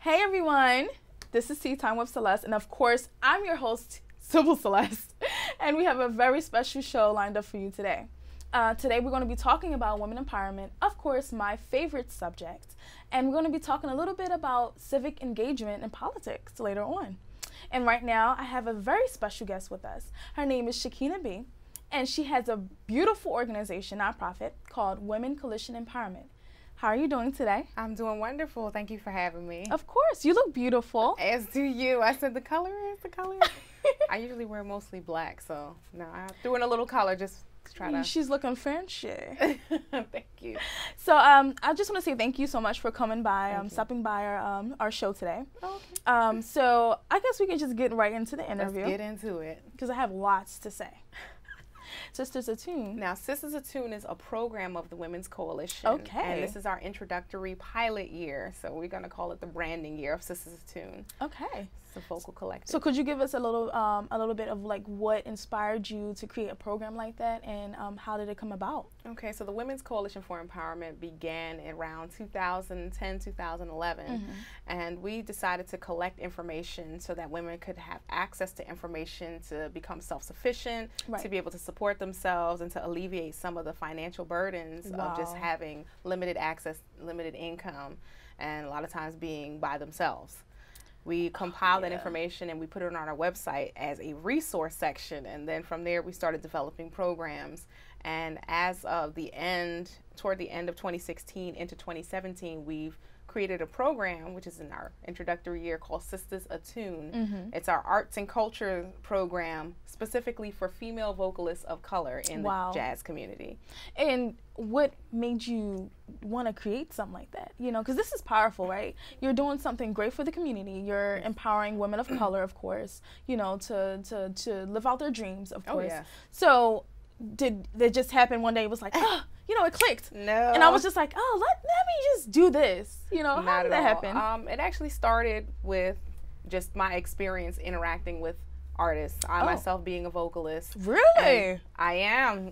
Hey everyone, this is Tea Time with Celeste, and of course, I'm your host, Civil Celeste, and we have a very special show lined up for you today. Today we're going to be talking about women empowerment, of course, my favorite subject, and we're going to be talking a little bit about civic engagement and politics later on. And right now, I have a very special guest with us. Her name is Shekhinah B, and she has a beautiful organization, nonprofit, called Women Coalition Empowerment. How are you doing today? I'm doing wonderful. Thank you for having me. Of course. You look beautiful. As do you. I said the color is the color. I usually wear mostly black, so no, I threw in a little color just to try to. She's looking fancy. Thank you. So I just want to say thank you so much for coming by, stopping by our show today. Oh, okay. So I guess we can just get right into the interview. Let's get into it. Because I have lots to say. Sisters Attune. Now, Sisters Attune is a program of the Women's Coalition. Okay. And this is our introductory pilot year, so we're going to call it the branding year of Sisters Attune. Okay. It's a vocal collective. So could you give us a little bit of like what inspired you to create a program like that, and how did it come about? Okay, so the Women's Coalition for Empowerment began around 2010, 2011, and we decided to collect information so that women could have access to information to become self-sufficient, to be able to support themselves, and to alleviate some of the financial burdens of just having limited access, limited income, and a lot of times being by themselves. We compiled that information and we put it on our website as a resource section, and then from there we started developing programs. And as of toward the end of 2016 into 2017, we've created a program which is in our introductory year called Sisters Attune. It's our arts and culture program specifically for female vocalists of color in the jazz community. And what made you want to create something like that? You know, because this is powerful, right? You're doing something great for the community. You're empowering women of color, of course, you know, to live out their dreams, of course. So did it just happen one day? It was like, oh, you know, it clicked. No. And I was just like, oh, let me just do this. You know, how did that happen? It actually started with just my experience interacting with artists. I myself being a vocalist. Really? I am.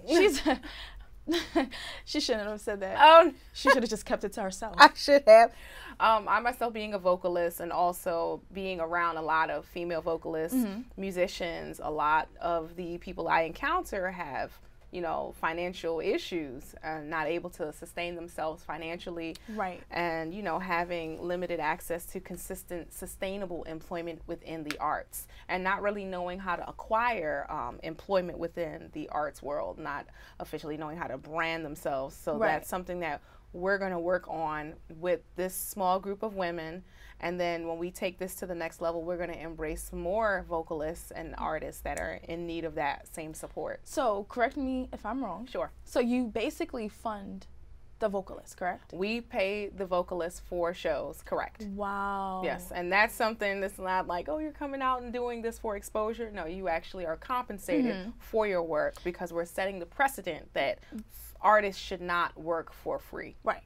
She shouldn't have said that. Oh, she should have just kept it to herself. I should have. I myself being a vocalist and also being around a lot of female vocalists, musicians, a lot of the people I encounter have, you know, financial issues and not able to sustain themselves financially. Right. And, you know, having limited access to consistent, sustainable employment within the arts and not really knowing how to acquire employment within the arts world, not officially knowing how to brand themselves. So that's something that we're going to work on with this small group of women. And then when we take this to the next level, we're going to embrace more vocalists and artists that are in need of that same support. So correct me if I'm wrong. Sure. So you basically fund the vocalists, correct? We pay the vocalists for shows, correct. Wow. Yes, and that's something that's not like, oh, you're coming out and doing this for exposure. No, you actually are compensated for your work because we're setting the precedent that artists should not work for free. Right.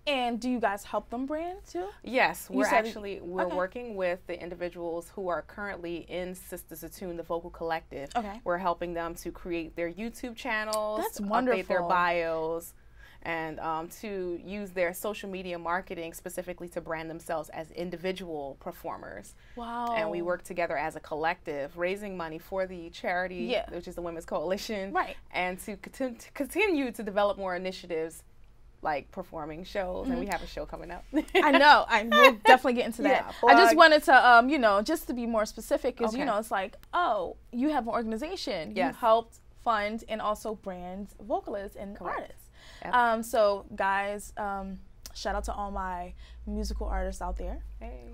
And do you guys help them brand too? Yes, we're working with the individuals who are currently in Sisters Attune, the vocal collective. Okay. We're helping them to create their YouTube channels, that's wonderful, update their bios, and to use their social media marketing specifically to brand themselves as individual performers. Wow. And we work together as a collective, raising money for the charity, which is the Women's Coalition, right? And to continue to develop more initiatives like performing shows, and we have a show coming up. I know. We'll definitely get into that. I just wanted to, you know, just to be more specific, because, you know, it's like, oh, you have an organization. You helped fund and also brand vocalists and artists. Yep. So, guys, shout out to all my musical artists out there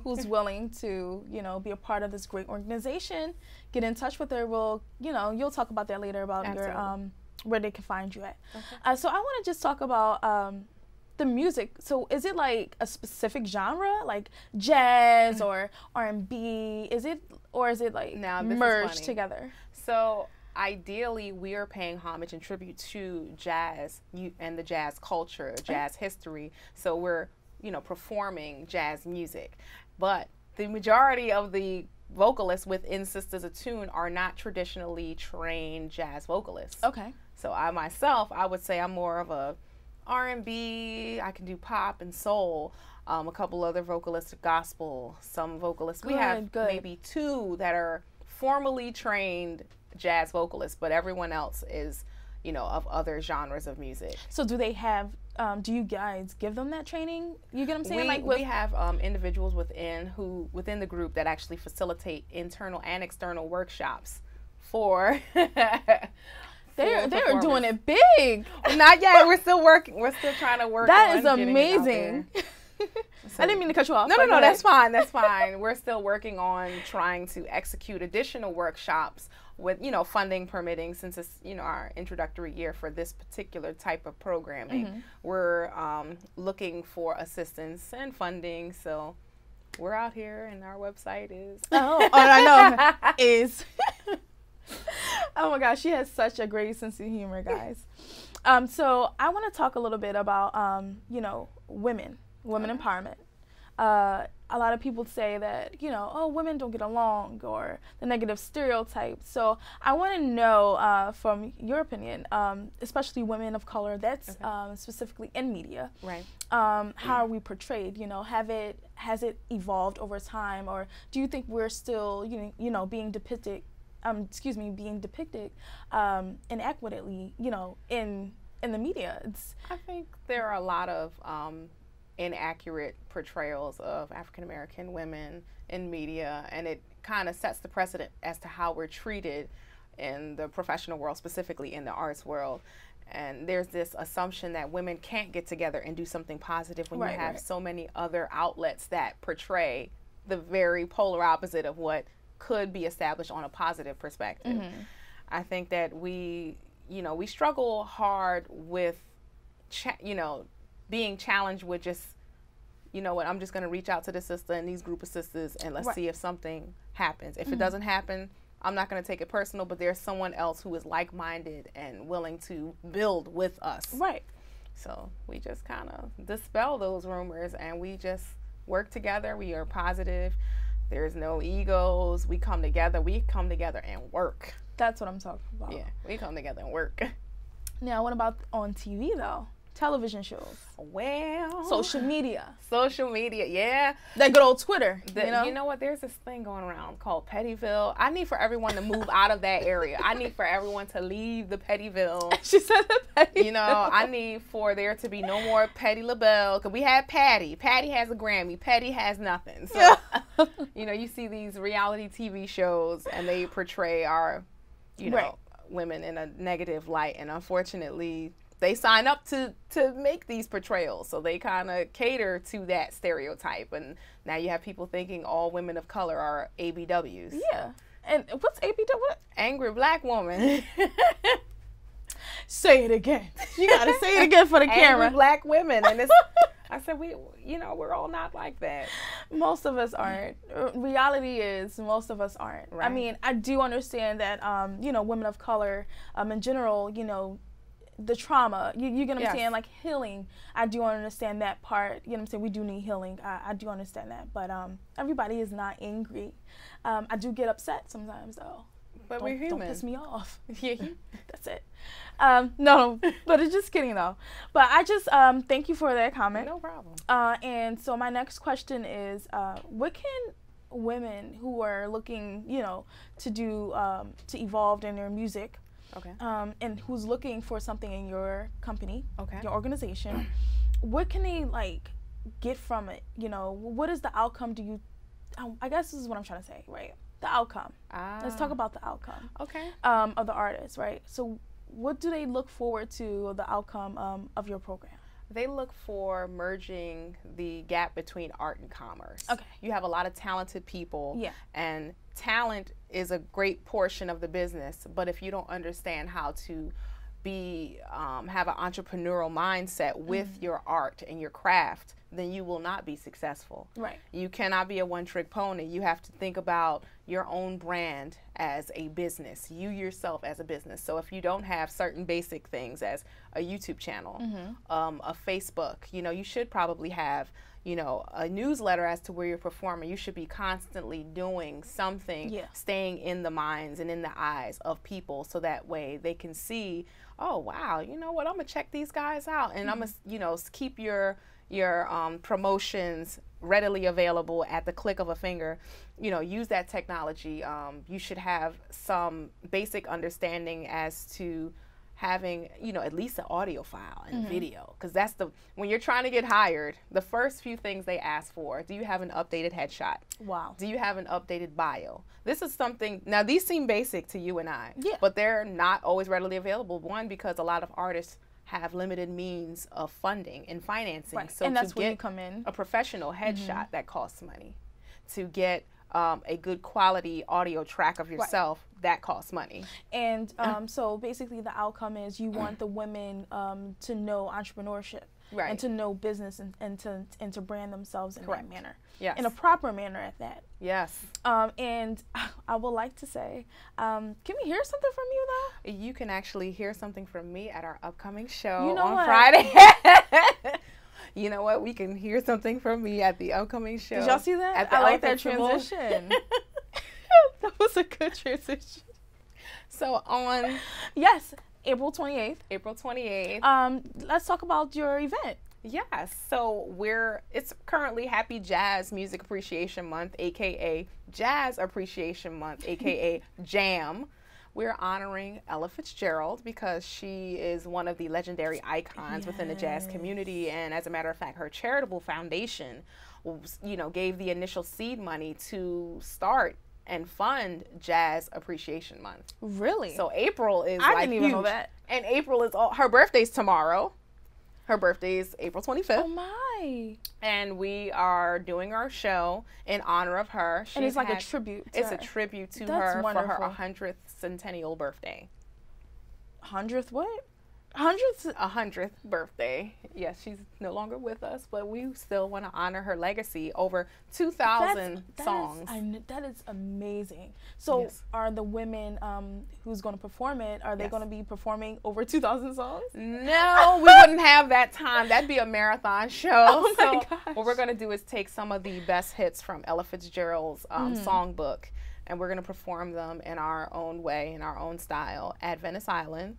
who's willing to, you know, be a part of this great organization. Get in touch with her. We'll, you know, you'll talk about that later about your where they can find you at. Okay. So I want to just talk about the music. So is it like a specific genre, like jazz or R&B? Is it like merged together? So ideally, we are paying homage and tribute to jazz and the jazz culture, jazz history. So we're, you know, performing jazz music. But the majority of the vocalists within Sisters Attune are not traditionally trained jazz vocalists. Okay. So I myself, I would say I'm more of a R&B, I can do pop and soul. a couple other vocalists of gospel, some vocalists. We have maybe 2 that are formally trained jazz vocalists, but everyone else is, you know, of other genres of music. So do they have, do you guys give them that training? You get what I'm saying? We have individuals within the group that actually facilitate internal and external workshops for they're doing it big. Not yet. We're still working. We're still trying to work. That is amazing. So, I didn't mean to cut you off. No, that's fine. That's fine. We're still working on trying to execute additional workshops with, you know, funding permitting, since it's, you know, our introductory year for this particular type of programming. We're looking for assistance and funding. So we're out here, and our website is. I know. Is. Oh my gosh, she has such a great sense of humor, guys. So I want to talk a little bit about, you know, women empowerment. A lot of people say that, you know, oh, women don't get along, or the negative stereotypes. So I want to know from your opinion, especially women of color, that's specifically in media. Right. How are we portrayed? You know, has it evolved over time, or do you think we're still, you know, being depicted inequitably, you know, in the media? I think there are a lot of inaccurate portrayals of African American women in media, and it kind of sets the precedent as to how we're treated in the professional world, specifically in the arts world. And there's this assumption that women can't get together and do something positive when you have so many other outlets that portray the very polar opposite of what could be established on a positive perspective. I think that we struggle hard with, being challenged with just, you know what, I'm just going to reach out to the sister and these group of sisters, and let's see if something happens. If it doesn't happen, I'm not going to take it personal, but there's someone else who is like-minded and willing to build with us. Right. So we just kind of dispel those rumors, and we just work together. We are positive. There's no egos. We come together and work. That's what I'm talking about. Yeah, we come together and work. Now, what about on TV, though? Television shows. Well, social media, yeah. That good old Twitter. You know what? There's this thing going around called Pettyville. I need for everyone to move out of that area. I need for everyone to leave the Pettyville. She said the Pettyville. You know, I need for there to be no more Petty LaBelle, because we had Patty. Patty has a Grammy. Petty has nothing. So, you know, you see these reality TV shows, and they portray our, you know, women in a negative light, and unfortunately, they sign up to make these portrayals, so they kind of cater to that stereotype, and now you have people thinking all women of color are ABWs. Yeah, and what's ABW? Angry black woman. Say it again. You gotta say it again for the camera. Angry black women, and it's. I said we're all not like that. Most of us aren't. Reality is most of us aren't. Right. I mean, I do understand that you know, women of color in general, you know, the trauma, you get what I'm saying, like healing, I do understand that part, you know what I'm saying, we do need healing, I do understand that, but everybody is not angry. I do get upset sometimes, though. But we're human. Don't piss me off. That's it. No, but it's just kidding, though. But I just thank you for that comment. No problem. And so my next question is, what can women who are looking, you know, to do, to evolve in their music, and who's looking for something in your company, your organization, what can they like get from it? You know, what is the outcome? I guess this is what I'm trying to say, right? The outcome. Let's talk about the outcome. Of the artist, right? So, what do they look forward to, the outcome of your program? They look for merging the gap between art and commerce. You have a lot of talented people, and talent is a great portion of the business, but if you don't understand how to have an entrepreneurial mindset with your art and your craft, then you will not be successful. Right. You cannot be a one-trick pony. You have to think about your own brand as a business, you yourself as a business. So if you don't have certain basic things as a YouTube channel, a Facebook, you know, you should probably have, you know, a newsletter as to where you're performing. You should be constantly doing something, staying in the minds and in the eyes of people, so that way they can see, oh wow, you know what, I'm gonna check these guys out, and I'm gonna, you know, keep your your promotions readily available at the click of a finger. You know, use that technology. You should have some basic understanding as to having, you know, at least an audio file and video, because that's when you're trying to get hired, the first few things they ask for: do you have an updated headshot? Wow. Do you have an updated bio? This is something, now these seem basic to you and I, yeah, but they're not always readily available. One, because a lot of artists have limited means of funding and financing. Right. So and that's to where get you come in. a professional headshot, that costs money. To get a good quality audio track of yourself, that costs money. And so basically the outcome is you want the women to know entrepreneurship, and to know business, and to brand themselves in that manner. Yes. In a proper manner at that. Yes. And I would like to say, can we hear something from you though? You can actually hear something from me at our upcoming show you know on what? Friday. You know what? We can hear something from me at the upcoming show. Did y'all see that? I like that transition. That was a good transition. So on... Yes, April 28th. April 28th. Let's talk about your event. Yes. So it's currently Happy Jazz Music Appreciation Month, a.k.a. Jazz Appreciation Month, a.k.a. JAM. We're honoring Ella Fitzgerald because she is one of the legendary icons within the jazz community. And as a matter of fact, her charitable foundation, you know, gave the initial seed money to start and fund Jazz Appreciation Month. Really? So April is I like didn't even huge. know that. And April is her birthday's tomorrow. Her birthday is April 25th. Oh my. And we are doing our show in honor of her. And it's like a tribute to It's her. a tribute to That's her wonderful. for her 100th centennial birthday. 100th what? 100th birthday. Yes, she's no longer with us, but we still want to honor her legacy. Over 2,000 songs. That is amazing. So are the women who's going to perform it, are they going to be performing over 2,000 songs? No, we wouldn't have that time. That'd be a marathon show. Oh my gosh. What we're going to do is take some of the best hits from Ella Fitzgerald's songbook, and we're going to perform them in our own way, in our own style, at Venice Island.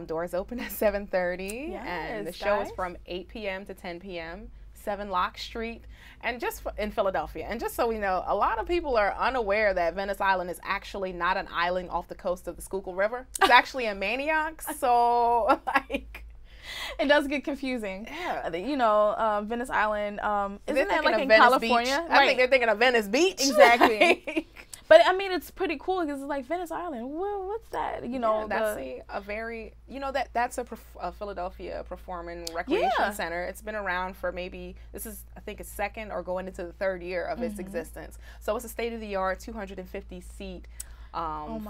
Doors open at 7:30, and the show is from 8 p.m. to 10 p.m., 7 Locke Street, and in Philadelphia. And just so we know, a lot of people are unaware that Venice Island is actually not an island off the coast of the Schuylkill River. It's actually in Manioc, so like... It does get confusing. Yeah. You know, Venice Island, isn't that like in Venice California? Beach. I think they're thinking of Venice Beach. Exactly. But I mean, it's pretty cool because it's like Venice Island. Well, what's that? You know, that's a very, you know, that's a Philadelphia performing recreation center. It's been around for maybe, this is, I think, its second or going into the third year of its existence. So it's a state-of-the-art 250-seat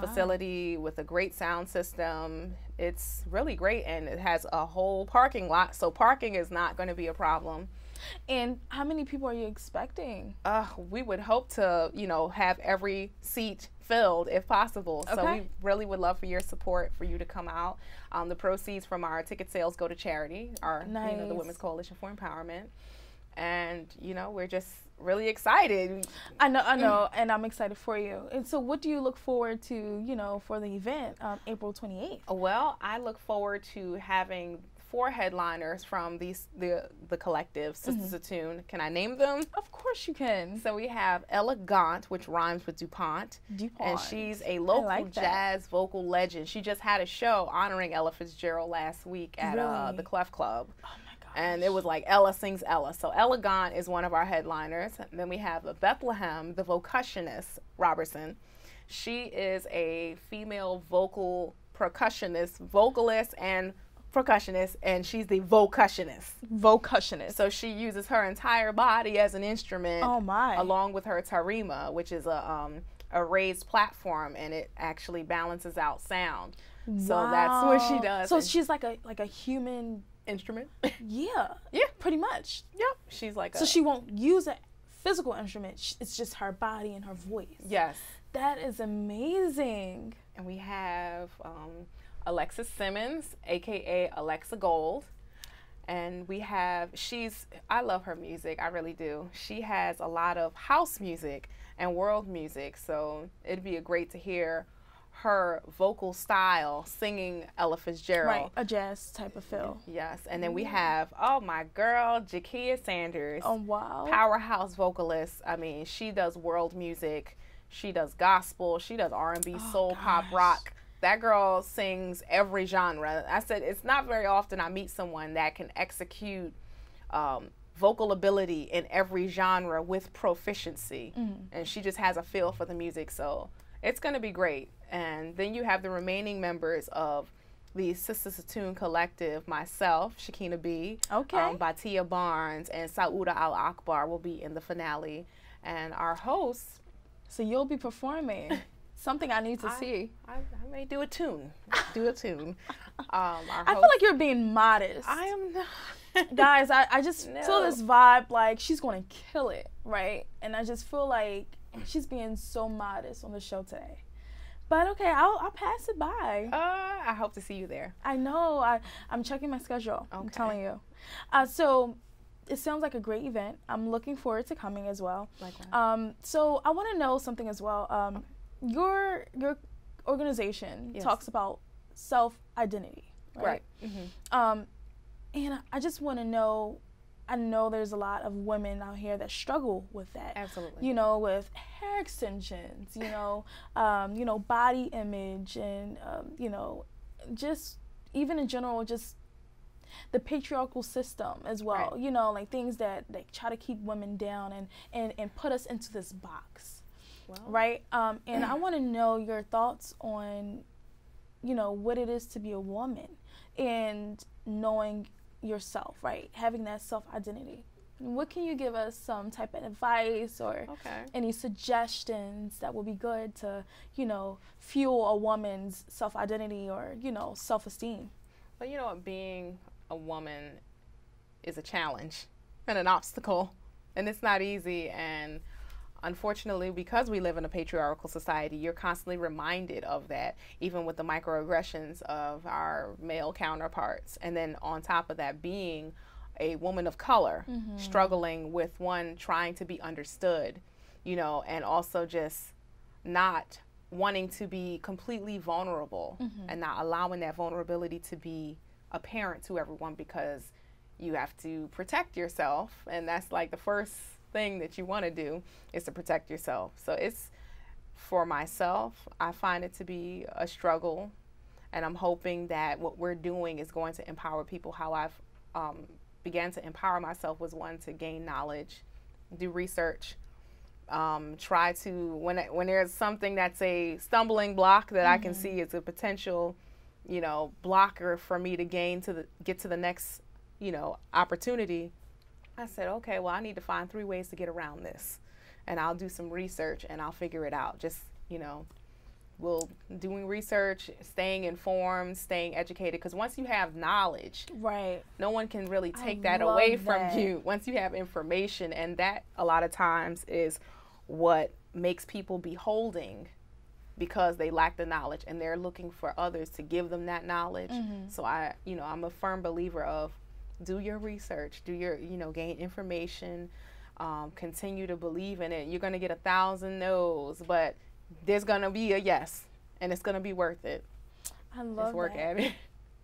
facility with a great sound system. It's really great, and it has a whole parking lot, so parking is not going to be a problem. And how many people are you expecting? We would hope to, you know, have every seat filled if possible. Okay. So we really would love for your support, for you to come out. The proceeds from our ticket sales go to charity, you know, the Women's Coalition for Empowerment. And, you know, we're just really excited. I know, and I'm excited for you. And so what do you look forward to, you know, for the event, April 28th? Well, I look forward to having 4 headliners from the collective, Sisters of Tune. Can I name them? Of course you can. So we have Ella Gaunt, which rhymes with DuPont. And she's a local jazz vocal legend. She just had a show honoring Ella Fitzgerald last week at the Clef Club. Oh my gosh. And it was like Ella sings Ella. So Ella Gaunt is one of our headliners. And then we have Bethlehem, the vocussionist, Robertson. She is a female vocal percussionist, vocalist, and percussionist, and she's the vocussionist. So she uses her entire body as an instrument. Oh my. Along with her tarima, which is a raised platform, and it actually balances out sound. Wow. So that's what she does. So she's like a human instrument. Yeah, pretty much. Yep. She's like so she won't use a physical instrument. It's just her body and her voice. Yes. That is amazing. And we have Alexis Simmons, aka Alexa Gold, and we have I love her music, I really do. She has a lot of house music and world music, so it'd be great to hear her vocal style singing Ella Fitzgerald. Right, a jazz type of feel. Yes, and then we have, oh my girl, Shekhinah Sanders. Oh, wow. Powerhouse vocalist. I mean, she does world music. She does gospel. She does R&B, soul, pop, rock. That girl sings every genre. I said, it's not very often I meet someone that can execute vocal ability in every genre with proficiency. And she just has a feel for the music, so it's going to be great. And then you have the remaining members of the Sisters Attune Collective, myself, Shekhinah B, Batia Barnes, and Sauda Al Akbar will be in the finale. And our hosts. So you'll be performing something I need to see. I may do a tune. I feel like you're being modest. I am not. Guys, I just feel this vibe like she's going to kill it, right? And I just feel like she's being so modest on the show today. But okay, I'll pass it by. I hope to see you there. I know. I'm checking my schedule. Okay. I'm telling you. So it sounds like a great event. I'm looking forward to coming as well. Likewise. So I want to know something as well. Your organization talks about self-identity, right? And I just want to know, I know there's a lot of women out here that struggle with that. Absolutely. You know, with hair extensions, you know, body image, and just even in general, just the patriarchal system as well. Right. You know, like things that try to keep women down and put us into this box. Well. Right. And I want to know your thoughts on, what it is to be a woman and knowing yourself, right? Having that self-identity. What can you give us, some type of advice or any suggestions that would be good to, fuel a woman's self-identity or, self-esteem? Well, being a woman is a challenge and an obstacle, and it's not easy. And unfortunately, because we live in a patriarchal society, you're constantly reminded of that, even with the microaggressions of our male counterparts. And then on top of that, being a woman of color, struggling with trying to be understood, and also just not wanting to be completely vulnerable and not allowing that vulnerability to be apparent to everyone, because you have to protect yourself. And that's like the first thing that you want to do is to protect yourself. So it's, for myself, I find it to be a struggle, and I'm hoping that what we're doing is going to empower people. How I've began to empower myself was, one, to gain knowledge, do research, try to, when there's something that's a stumbling block that I can see is a potential, blocker for me to get to the next, opportunity, I said, okay, well, I need to find 3 ways to get around this, and I'll do some research and I'll figure it out. Just, doing research, staying informed, staying educated, because once you have knowledge, right, no one can really take that away from you once you have information. And that a lot of times is what makes people beholding, because they lack the knowledge and they're looking for others to give them that knowledge. So I'm a firm believer of, do your research, do your, gain information, continue to believe in it. You're going to get 1,000 no's, but there's going to be a yes, and it's going to be worth it. I love Just work at it.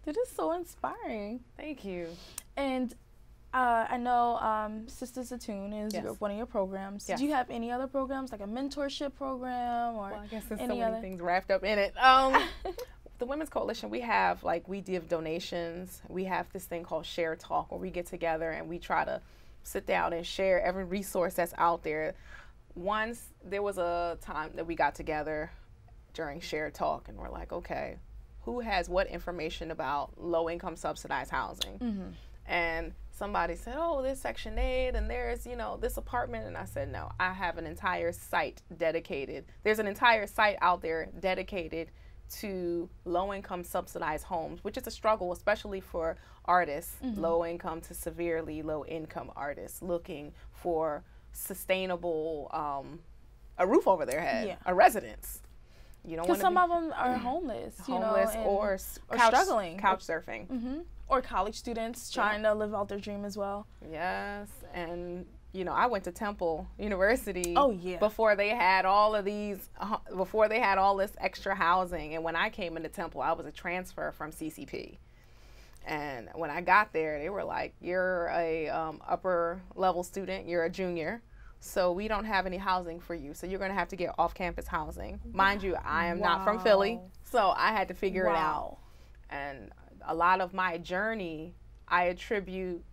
It is so inspiring. Thank you. And I know Sisters Attune is one of your programs. Do you have any other programs, like a mentorship program, or I guess there's so many things wrapped up in it. The Women's Coalition, we have, we give donations. We have this thing called Share Talk, where we get together and we try to sit down and share every resource that's out there. Once there was a time that we got together during Share Talk, and we're like, okay, who has what information about low-income subsidized housing? And somebody said, oh, there's Section 8 and there's, this apartment. And I said, no, I have an entire site dedicated. There's an entire site out there dedicated to low-income subsidized homes, which is a struggle, especially for artists, low-income to severely low-income artists looking for sustainable, a roof over their head, a residence. You don't want to, because some of them are homeless, or struggling, couch surfing, or college students trying to live out their dream as well. Yes, and you know, I went to Temple University yeah. before they had all of these, before they had all this extra housing. And when I came into Temple, I was a transfer from CCP. And when I got there, they were like, you're a upper level student, you're a junior, so we don't have any housing for you. So you're going to have to get off-campus housing. Mind you, I am not from Philly, so I had to figure it out. And a lot of my journey, I attribute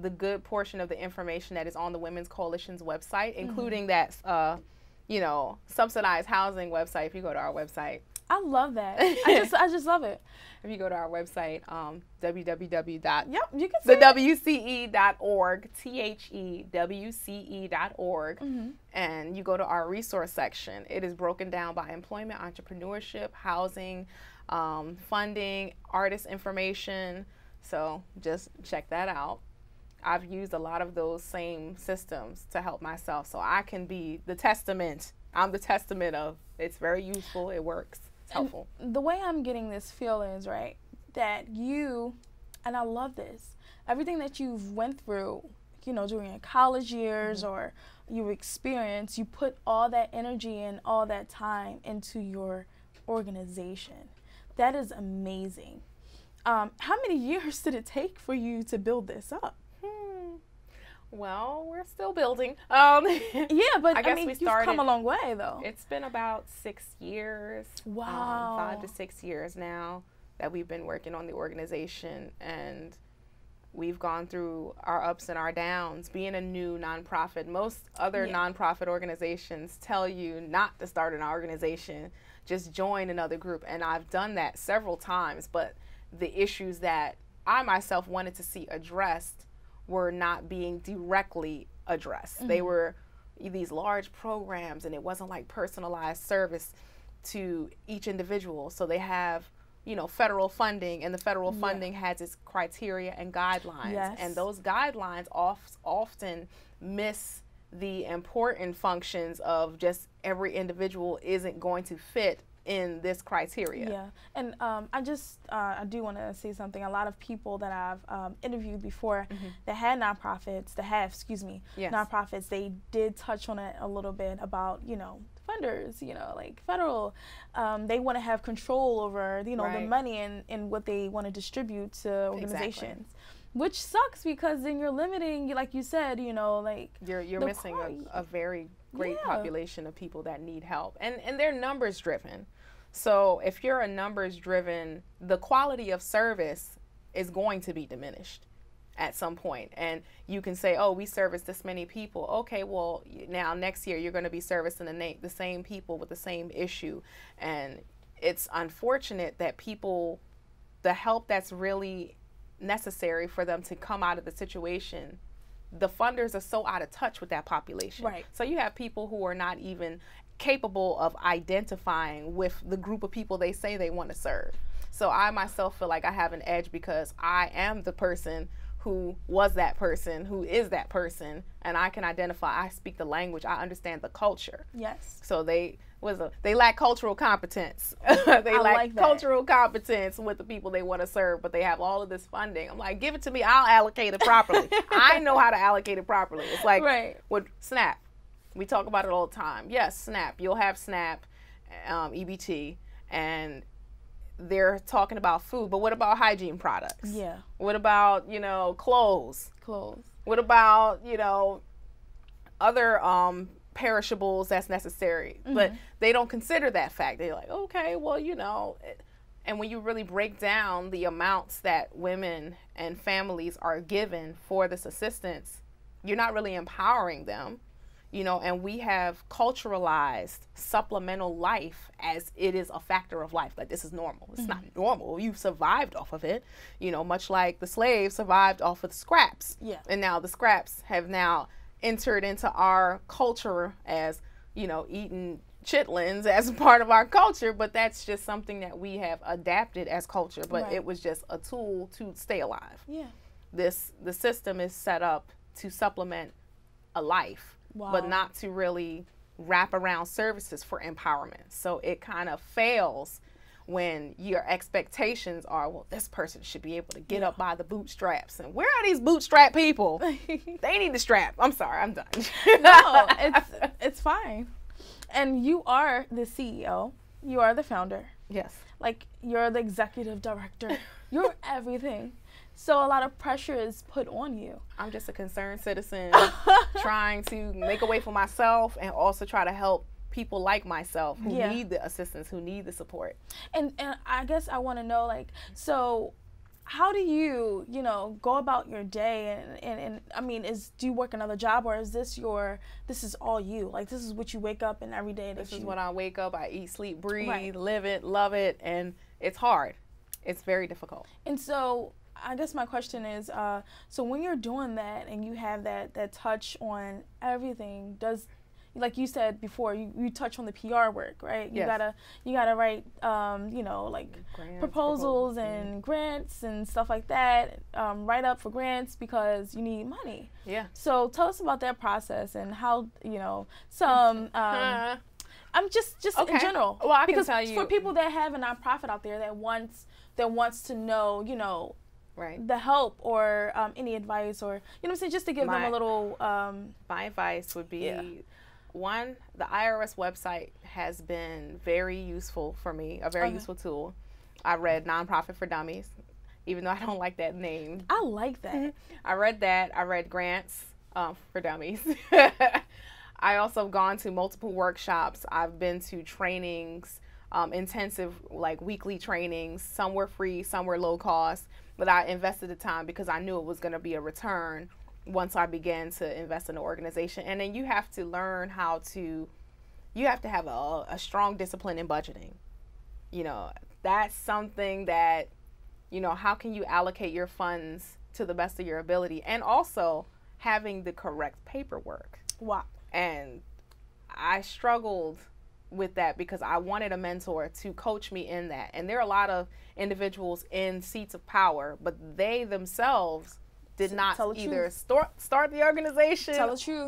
the good portion of the information that is on the Women's Coalition's website, including that, you know, subsidized housing website. If you go to our website, I love that. I just love it. If you go to our website, www.thewce.org, THEWCE.org, and you go to our resource section, it is broken down by employment, entrepreneurship, housing, funding, artist information. So just check that out. I've used a lot of those same systems to help myself, so I can be the testament. I'm the testament of it's very useful, it works, it's helpful. And the way I'm getting this feel is, right, that you, and I love this, everything that you've went through, you know, during your college years or you experience, you put all that energy and all that time into your organization. That is amazing. How many years did it take for you to build this up? Well, we're still building. Yeah, but I mean, you've come a long way, though. It's been about 6 years. Wow. 5 to 6 years now that we've been working on the organization, and we've gone through our ups and our downs. Being a new nonprofit, most other nonprofit organizations tell you not to start an organization, just join another group, and I've done that several times, but the issues that I myself wanted to see addressed were not being directly addressed. They were these large programs, and it wasn't like personalized service to each individual. So they have, you know, federal funding, and the federal funding has its criteria and guidelines. And those guidelines often miss the important functions of just every individual isn't going to fit in this criteria. Yeah, and I do want to say something. A lot of people that I've interviewed before that had nonprofits, nonprofits, they did touch on it a little bit about, you know, funders, you know, like federal, they want to have control over, you know, the money and what they want to distribute to organizations. Which sucks, because then you're limiting, like you said, you know, like you're missing a very great population of people that need help, and they're numbers driven. So if you're a numbers driven, the quality of service is going to be diminished at some point. And you can say, oh, we service this many people. Okay, well, now next year you're going to be servicing the same people with the same issue. And it's unfortunate that people, the help that's really necessary for them to come out of the situation, the funders are so out of touch with that population. So you have people who are not even capable of identifying with the group of people they say they want to serve. So I myself feel like I have an edge because I am the person who was that person, who is that person, and I can identify. I speak the language. I understand the culture. So they lack cultural competence. They lack cultural competence with the people they want to serve, but they have all of this funding. I'm like, give it to me. I'll allocate it properly. I know how to allocate it properly. It's like with SNAP. We talk about it all the time. Yes, SNAP. You'll have SNAP, EBT, and they're talking about food, but what about hygiene products? What about, you know, clothes? What about, you know, other perishables that's necessary? But they don't consider that fact. They're like, okay, well, you know, and when you really break down the amounts that women and families are given for this assistance, you're not really empowering them. You know, and we have culturalized supplemental life as it is a factor of life. Like, this is normal. It's not normal. You've survived off of it, you know, much like the slaves survived off of the scraps. And now the scraps have now entered into our culture as, you know, eating chitlins as part of our culture. But that's just something that we have adapted as culture. But it was just a tool to stay alive. The system is set up to supplement a life. But not to really wrap around services for empowerment. So it kind of fails when your expectations are, well, this person should be able to get up by the bootstraps. And where are these bootstrap people? They need the strap. I'm sorry, I'm done. No, it's fine. And you are the CEO. You are the founder. Yes. Like, you're the executive director. You're everything. So a lot of pressure is put on you. I'm just a concerned citizen trying to make a way for myself and also try to help people like myself who need the assistance, who need the support. And I guess I want to know, like, so how do you, you know, go about your day? And I mean, do you work another job, or is this is all you? Like, this is what you wake up and every day? This is when I wake up, I eat, sleep, breathe, live it, love it. And it's hard. It's very difficult. And so I guess my question is, so when you're doing that and you have that touch on everything, like you said before, you touch on the PR work, right? You gotta write, you know, like proposals and grants and stuff like that. Write up for grants because you need money. Yeah. So tell us about that process and how, you know, some. I'm just in general. Well, I can tell you, for people that have a nonprofit out there that wants to know, you know, the help or any advice, or, you know what I'm saying, just to give them a little. My advice would be. One, the IRS website has been very useful for me, a very useful tool. I read Nonprofit for Dummies, even though I don't like that name. I like that. I read that. I read Grants for Dummies. I also have gone to multiple workshops. I've been to trainings, intensive, like weekly trainings. Some were free, some were low cost, but I invested the time because I knew it was going to be a return once I began to invest in the organization. And then you have to learn you have to have a strong discipline in budgeting. You know, that's something that, you know, how can you allocate your funds to the best of your ability, and also having the correct paperwork. Wow. And I struggled with that because I wanted a mentor to coach me in that. And there are a lot of individuals in seats of power, but they themselves did not either start the organization,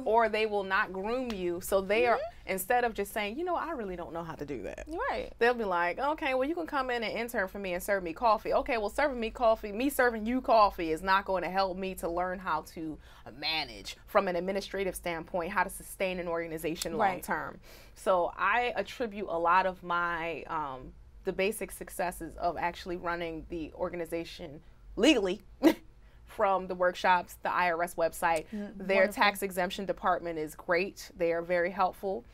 or they will not groom you. So they are, instead of just saying, you know, I really don't know how to do that. Right. They'll be like, okay, well, you can come in and intern for me and serve me coffee. Okay, well, serving me coffee, me serving you coffee is not going to help me to learn how to manage from an administrative standpoint, how to sustain an organization long term. So I attribute a lot of my, the basic successes of actually running the organization legally from the workshops, the IRS website. Their tax exemption department is great. They are very helpful.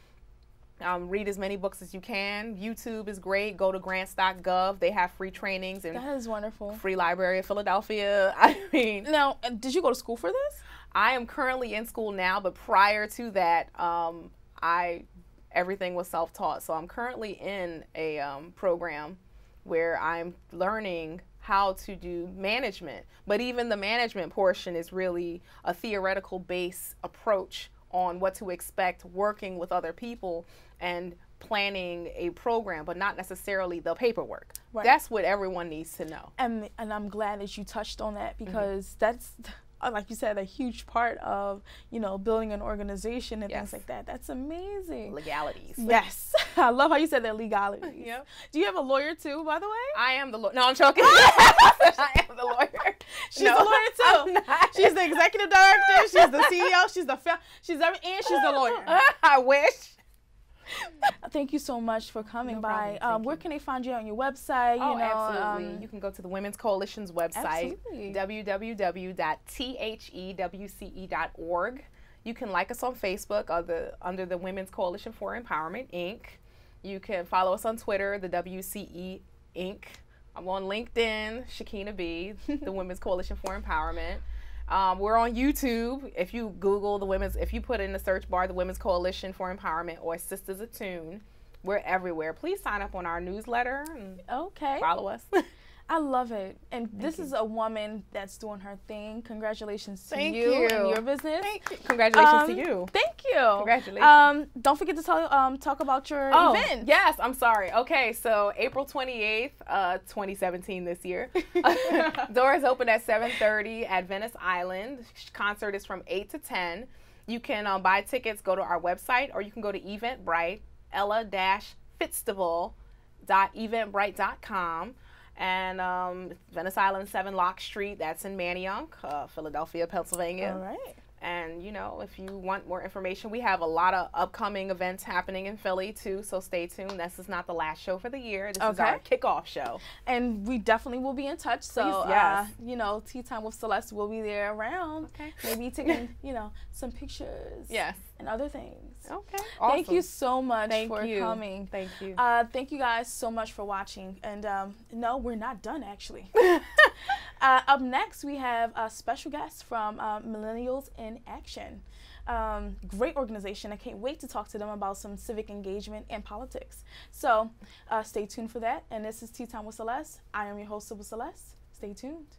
Read as many books as you can. YouTube is great. Go to grants.gov. They have free trainings. And that is wonderful. Free Library of Philadelphia. I mean. Now, did you go to school for this? I am currently in school now, but prior to that, everything was self-taught. So I'm currently in a program where I'm learning how to do management. But even the management portion is really a theoretical base approach on what to expect working with other people and planning a program, but not necessarily the paperwork. Right. That's what everyone needs to know. And I'm glad that you touched on that, because that's, like you said, a huge part of, you know, building an organization and things like that. That's amazing. Legalities. Yes. I love how you said that, legalities. Yep. Do you have a lawyer too, by the way? I am the lawyer. No, I'm joking. I am the lawyer. She's a lawyer too. She's the executive director. She's the CEO. She's and she's the lawyer. I wish. Thank you so much for coming by. Where can they find you on your website? You know, absolutely. You can go to the Women's Coalition's website, www.TeaTimeWithSeleste.org. You can like us on Facebook under the Women's Coalition for Empowerment, Inc. You can follow us on Twitter, the WCE Inc. I'm on LinkedIn, Shekhinah B, the Women's Coalition for Empowerment. We're on YouTube. If you Google if you put in the search bar the Women's Coalition for Empowerment or Sisters Attune, we're everywhere. Please sign up on our newsletter and follow us. I love it. And this is a woman that's doing her thing. Congratulations to you and your business. Thank you. Congratulations to you. Thank you. Congratulations. Don't forget to talk about your event. Yes, I'm sorry. Okay, so April 28th, 2017 this year. Doors open at 7:30 at Venice Island. Concert is from 8 to 10. You can buy tickets, go to our website, or you can go to Eventbrite, Ella-Fitzstival, www.eventbrite.com. And Venice Island 7 Lock Street, that's in Manayunk, Philadelphia, Pennsylvania. All right. And, you know, if you want more information, we have a lot of upcoming events happening in Philly, too, so stay tuned. This is not the last show for the year. This is our kickoff show. And we definitely will be in touch. So, please, yes. You know, Tea Time with Celeste will be there around. Okay. Maybe taking, you know, some pictures. Yes. And other things. Okay. Awesome. Thank you so much for coming. Thank you. Thank you guys so much for watching. And no, we're not done, actually. Up next, we have a special guest from Millennials in Action. Great organization. I can't wait to talk to them about some civic engagement and politics. So stay tuned for that. And this is Tea Time with Celeste. I am your host, Celeste. Stay tuned.